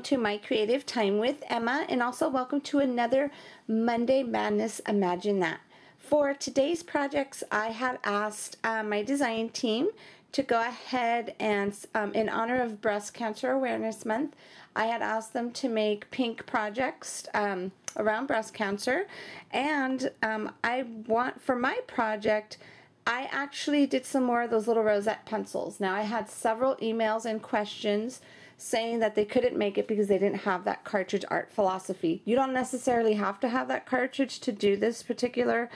To my creative time with Emma, and also welcome to another Monday Madness Imagine That. For today's projects, I had asked my design team to go ahead and in honor of Breast Cancer Awareness Month, I had asked them to make pink projects around breast cancer, and for my project I actually did some more of those little rosette pencils. Now I had several emails and questions saying that they couldn't make it because they didn't have that cartridge art philosophy. You don't necessarily have to have that cartridge to do this particular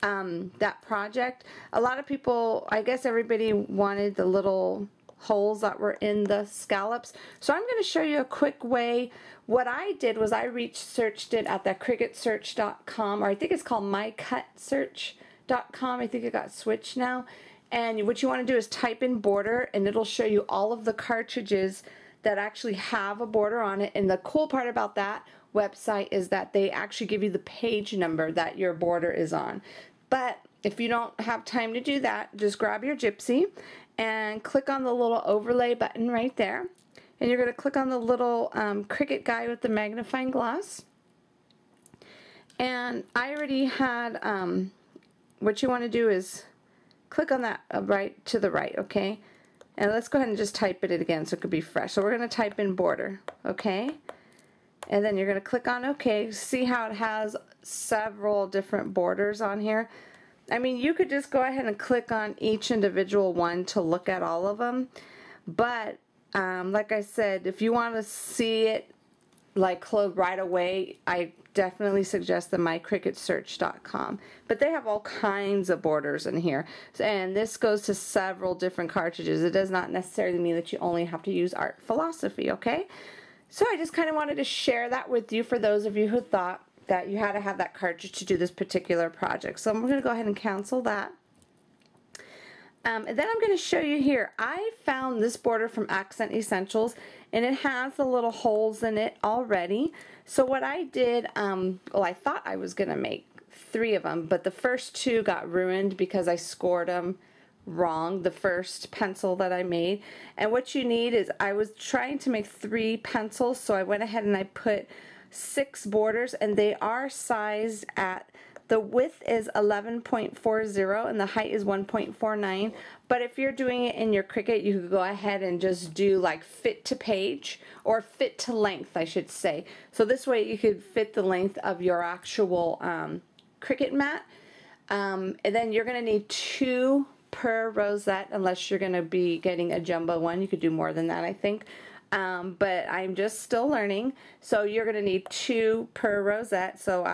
that project. A lot of people, I guess everybody wanted the little holes that were in the scallops. So I'm going to show you a quick way. What I did was I researched it at the cricketsearch.com, or I think it's called mycutsearch.com. I think it got switched now. And what you want to do is type in border, and it'll show you all of the cartridges that actually have a border on it. And the cool part about that website is that they actually give you the page number that your border is on. But if you don't have time to do that, just grab your Gypsy and click on the little overlay button right there. And you're going to click on the little Cricut guy with the magnifying glass. And I already had, what you want to do is click on that right to the right, okay? And let's go ahead and just type it again so it could be fresh. So we're going to type in border, okay? And then you're going to click on OK. See how it has several different borders on here? I mean, you could just go ahead and click on each individual one to look at all of them. But like I said, if you want to see it like right away, I definitely suggest the mycricketsearch.com. But they have all kinds of borders in here, and this goes to several different cartridges. It does not necessarily mean that you only have to use art philosophy, okay? So I just kind of wanted to share that with you for those of you who thought that you had to have that cartridge to do this particular project. So I'm going to go ahead and cancel that. And then I'm going to show you here. I found this border from Accent Essentials, and it has the little holes in it already. So what I did, well, I thought I was going to make 3 of them, but the first 2 got ruined because I scored them wrong, the first pencil that I made. And what you need is, I was trying to make 3 pencils, so I went ahead and I put 6 borders, and they are sized at, the width is 11.40 and the height is 1.49. But if you're doing it in your Cricut, you could go ahead and just do like fit to page, or fit to length, I should say. So this way you could fit the length of your actual Cricut mat. And then you're going to need 2 per rosette, unless you're going to be getting a jumbo one. You could do more than that, I think. But I'm just still learning, so you're going to need 2 per rosette. So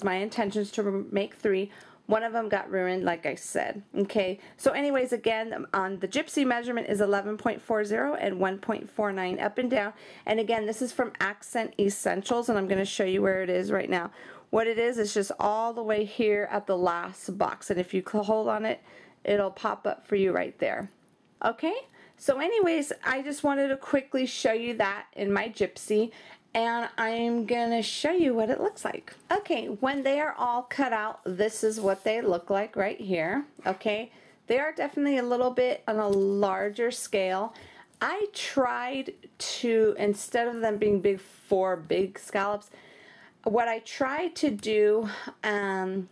my intentions to make 3. One of them got ruined, like I said. Okay, so anyways, again, on the Gypsy measurement is 11.40 and 1.49 up and down. And again, this is from Accent Essentials, and I'm going to show you where it is right now. What it is just all the way here at the last box, and if you hold on it, it'll pop up for you right there. Okay? So anyways, I just wanted to quickly show you that in my Gypsy, and I'm going to show you what it looks like. Okay, when they are all cut out, this is what they look like right here. Okay, they are definitely a little bit on a larger scale. I tried to, instead of them being big 4 big scallops, what I tried to do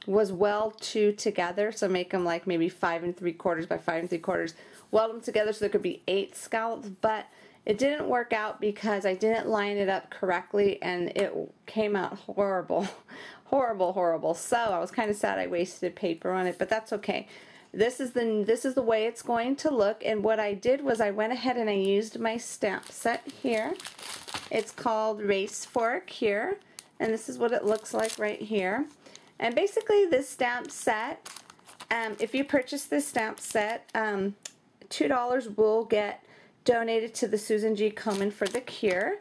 was weld 2 together, so make them like maybe 5 3/4 by 5 3/4. Weld them together so there could be 8 scallops, but it didn't work out because I didn't line it up correctly, and it came out horrible. Horrible, horrible. So I was kind of sad I wasted paper on it, but that's okay. This is the way it's going to look, and what I did was I went ahead and I used my stamp set here. It's called Race for a Cure, and this is what it looks like right here. And basically this stamp set, if you purchase this stamp set, $2 will get donated to the Susan G. Komen for the Cure.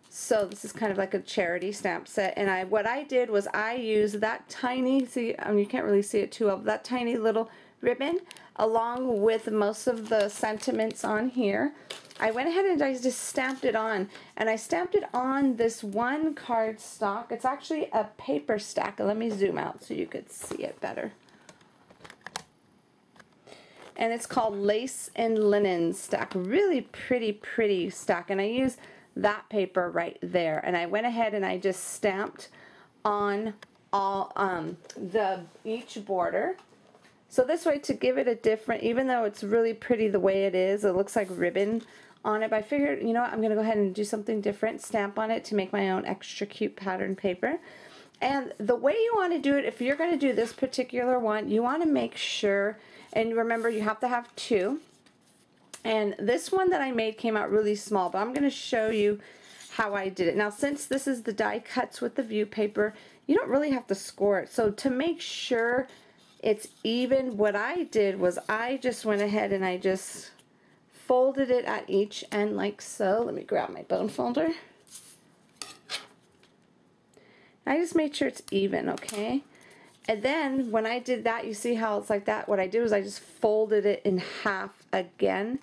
So this is kind of like a charity stamp set, and what I did was I used that tiny, see, you can't really see it too well, but that tiny little ribbon along with most of the sentiments on here. I went ahead and I just stamped it on, and I stamped it on this one card stock. It's actually a paper stack. Let me zoom out so you could see it better. And it's called Lace and Linen Stack. Really pretty stack, and I use that paper right there. And I went ahead and I just stamped on all each border. So this way, to give it a different, even though it's really pretty the way it is, it looks like ribbon on it, but I figured, you know what, I'm going to go ahead and do something different, stamp on it to make my own extra cute pattern paper. And the way you want to do it, if you're going to do this particular one, you want to make sure, and remember you have to have two, and this one that I made came out really small, but I'm going to show you how I did it. Now, since this is the die cuts with the view paper, you don't really have to score it. So to make sure it's even, what I did was I just went ahead and I just folded it at each end like so. Let me grab my bone folder. I just made sure it's even, okay? And then when I did that, you see how it's like that? What I did was I just folded it in half again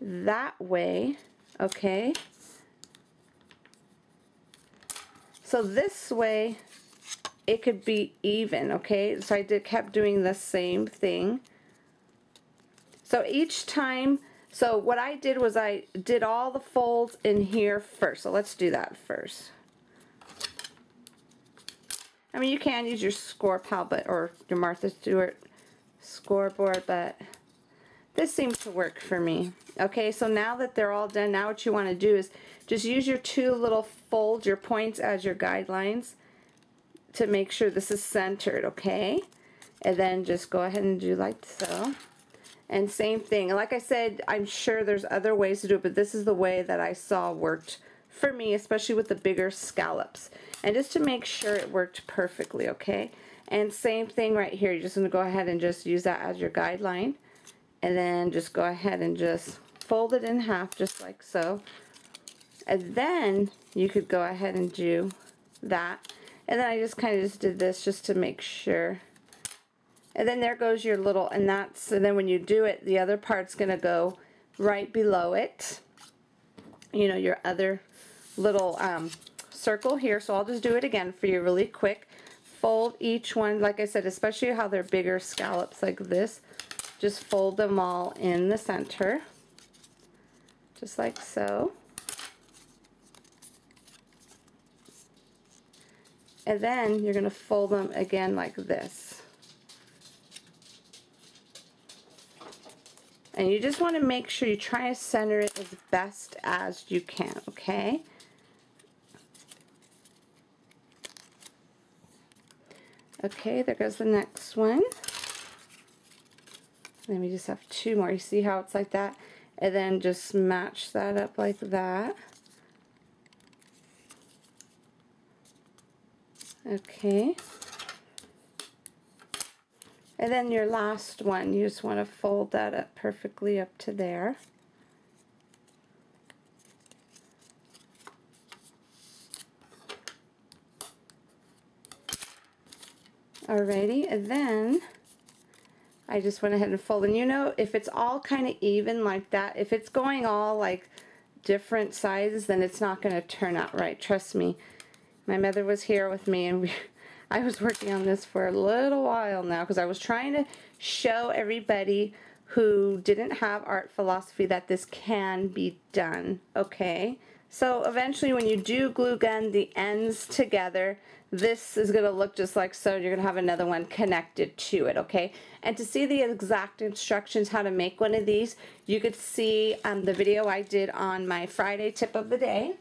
that way, okay? So this way it could be even, okay? So I kept doing the same thing. So each time, so what I did was I did all the folds in here first. So let's do that first. I mean, you can use your score pal, or your Martha Stewart scoreboard, but this seems to work for me. Okay, so now that they're all done, now what you want to do is just use your two little folds, your points as your guidelines to make sure this is centered, okay? And then just go ahead and do like so. And same thing. Like I said, I'm sure there's other ways to do it, but this is the way that I saw worked for me, especially with the bigger scallops. And just to make sure it worked perfectly, okay? And same thing right here. You're just going to go ahead and just use that as your guideline. And then just go ahead and just fold it in half just like so. And then you could go ahead and do that. And then I just kind of just did this just to make sure. And then there goes your little, and then when you do it, the other part's going to go right below it. You know, your other little circle here. So I'll just do it again for you really quick. Fold each one, like I said, especially how they're bigger scallops like this. Just fold them all in the center. Just like so. And then you're going to fold them again like this. And you just want to make sure you try to center it as best as you can, okay? Okay, there goes the next one. Then we just have two more. You see how it's like that? And then just match that up like that. Okay. And then your last one, you just want to fold that up perfectly up to there. Alrighty, and then I just went ahead and folded. And you know, if it's all kind of even like that, if it's going all like different sizes, then it's not going to turn out right. Trust me. My mother was here with me, and I was working on this for a little while now because I was trying to show everybody who didn't have art philosophy that this can be done, okay? So eventually when you do glue gun the ends together, this is going to look just like so. You're going to have another one connected to it, okay? And to see the exact instructions how to make one of these, you could see the video I did on my Friday tip of the day.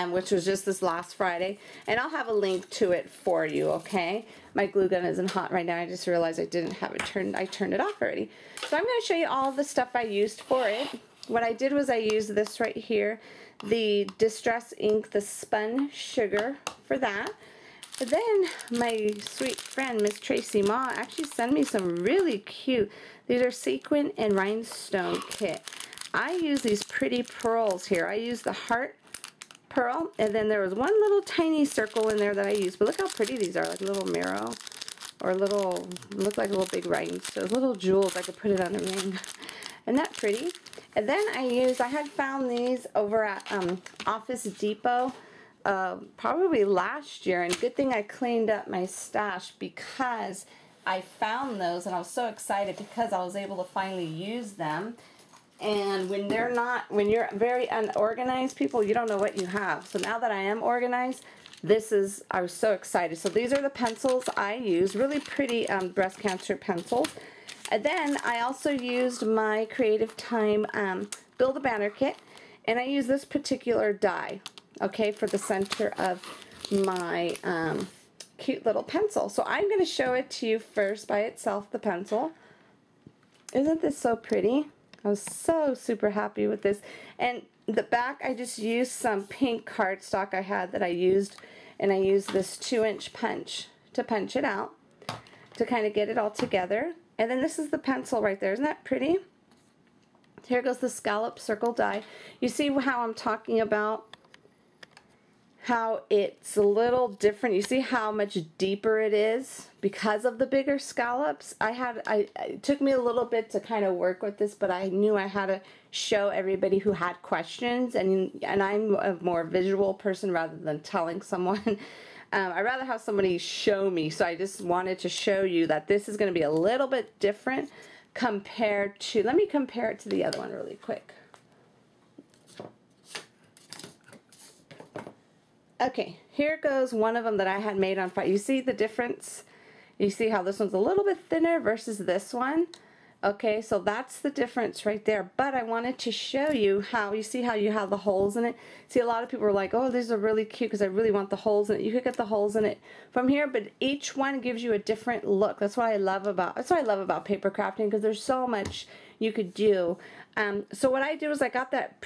Which was just this last Friday, and I'll have a link to it for you, okay? My glue gun isn't hot right now. I just realized I didn't have it turned. I turned it off already. So I'm going to show you all the stuff I used for it. What I did was I used this right here, the Distress ink, the spun sugar for that. But then my sweet friend, Miss Tracy Ma, actually sent me some really cute, these are sequin and rhinestone kit. I use these pretty pearls here. I use the heart pearl, and then there was one little tiny circle in there that I used, but look how pretty these are, like a little mirror. or little, look like little big rhinestones, little jewels. I could put it on a ring. Isn't that pretty? And then I had found these over at Office Depot probably last year, and good thing I cleaned up my stash because I found those and I was so excited because I was able to finally use them. And when you're very unorganized, people, you don't know what you have. So now that I am organized, I was so excited. So these are the pencils I use, really pretty breast cancer pencils. And then I also used my Creative Time Build-A-Banner kit, and I use this particular die, okay, for the center of my cute little pencil. So I'm going to show it to you first by itself, the pencil. Isn't this so pretty? I was so super happy with this. And the back, I just used some pink cardstock I had that I used, and I used this 2-inch punch to punch it out to kind of get it all together. And then this is the pencil right there. Isn't that pretty? Here goes the scallop circle die. You see how I'm talking about how it's a little different. You see how much deeper it is because of the bigger scallops. It took me a little bit to kind of work with this, but I knew I had to show everybody who had questions, and I'm a more visual person rather than telling someone. I'd rather have somebody show me, so I just wanted to show you that this is going to be a little bit different compared to, let me compare it to the other one really quick. Okay, here goes one of them that I had made on fire. You see the difference? You see how this one's a little bit thinner versus this one? Okay, so that's the difference right there. But I wanted to show you how, you see how you have the holes in it? See, a lot of people are like, oh, these are really cute because I really want the holes in it. You could get the holes in it from here, but each one gives you a different look. That's what I love about paper crafting, because there's so much you could do. So what I do is I got that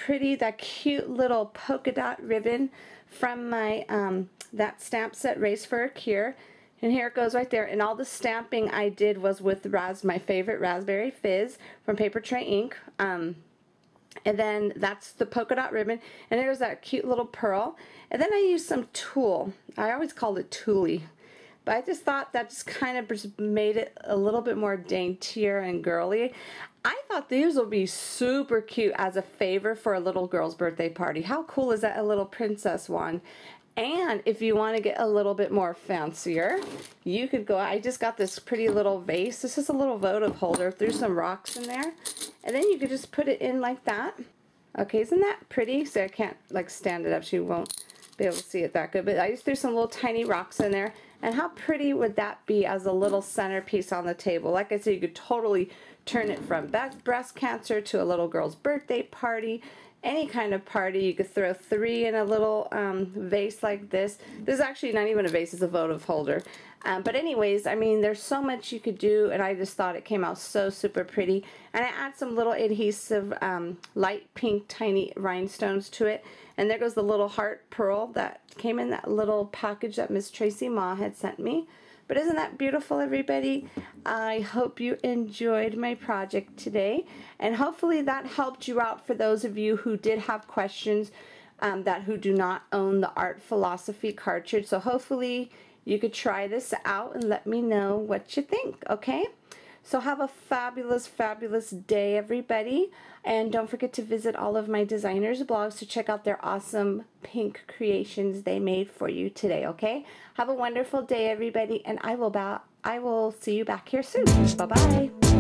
cute little polka dot ribbon from my that stamp set, Race for a Cure. And here it goes right there. And all the stamping I did was with my favorite Raspberry Fizz from Paper Tray Ink. And then that's the polka dot ribbon. And there's that cute little pearl. And then I used some tulle. I always called it tulle. But I just thought that just kind of made it a little bit more daintier and girly. I thought these would be super cute as a favor for a little girl's birthday party. How cool is that? A little princess one. And if you want to get a little bit more fancier, you could go, I just got this pretty little vase. This is a little votive holder. Threw some rocks in there. And then you could just put it in like that. Okay, isn't that pretty? So I can't like stand it up. She won't be able to see it that good. But I just threw some little tiny rocks in there. And how pretty would that be as a little centerpiece on the table? Like I said, you could totally turn it from breast cancer to a little girl's birthday party. Any kind of party. You could throw 3 in a little vase like this. This is actually not even a vase, it's a votive holder. But anyways, I mean, there's so much you could do, and I just thought it came out so super pretty. And I add some little adhesive light pink tiny rhinestones to it. And there goes the little heart pearl that came in that little package that Miss Tracy Ma had sent me. But isn't that beautiful, everybody? I hope you enjoyed my project today, and hopefully that helped you out for those of you who did have questions who do not own the Art Philosophy cartridge. So hopefully you could try this out and let me know what you think, okay? So have a fabulous, fabulous day, everybody. And don't forget to visit all of my designers' blogs to check out their awesome pink creations they made for you today, okay? Have a wonderful day, everybody, and I will see you back here soon. Bye-bye.